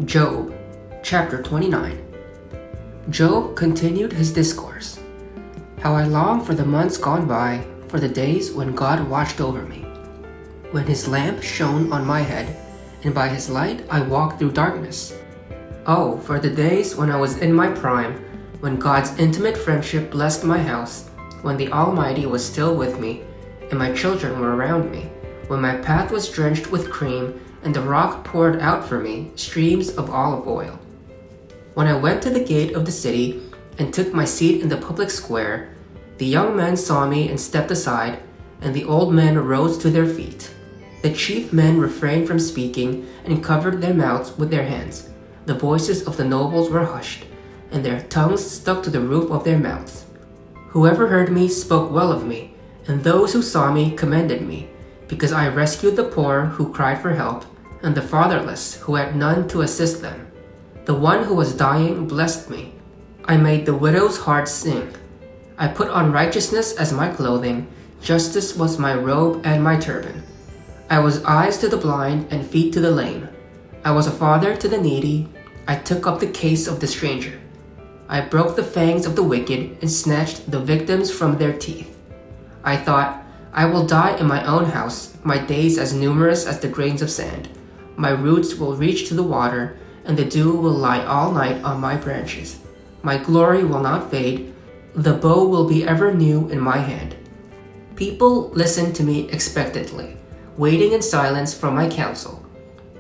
Job, chapter 29. Job continued his discourse. How I long for the months gone by, for the days when God watched over me, when his lamp shone on my head, and by his light I walked through darkness. Oh, for the days when I was in my prime, when God's intimate friendship blessed my house, when the Almighty was still with me, and my children were around me, when my path was drenched with cream, and the rock poured out for me streams of olive oil. When I went to the gate of the city and took my seat in the public square, the young men saw me and stepped aside, and the old men rose to their feet. The chief men refrained from speaking and covered their mouths with their hands. The voices of the nobles were hushed, and their tongues stuck to the roof of their mouths. Whoever heard me spoke well of me, and those who saw me commended me, because I rescued the poor who cried for help, and the fatherless who had none to assist them. The one who was dying blessed me. I made the widow's heart sing. I put on righteousness as my clothing, justice was my robe and my turban. I was eyes to the blind and feet to the lame. I was a father to the needy. I took up the case of the stranger. I broke the fangs of the wicked and snatched the victims from their teeth. I thought, I will die in my own house, my days as numerous as the grains of sand. My roots will reach to the water, and the dew will lie all night on my branches. My glory will not fade. The bow will be ever new in my hand. People listened to me expectantly, waiting in silence for my counsel.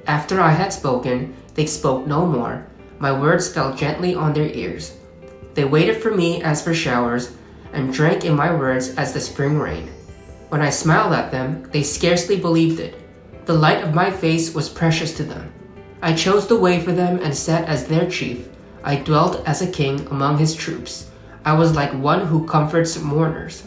After I had spoken, they spoke no more. My words fell gently on their ears. They waited for me as for showers, and drank in my words as the spring rain. When I smiled at them, they scarcely believed it. The light of my face was precious to them. I chose the way for them and sat as their chief. I dwelt as a king among his troops. I was like one who comforts mourners.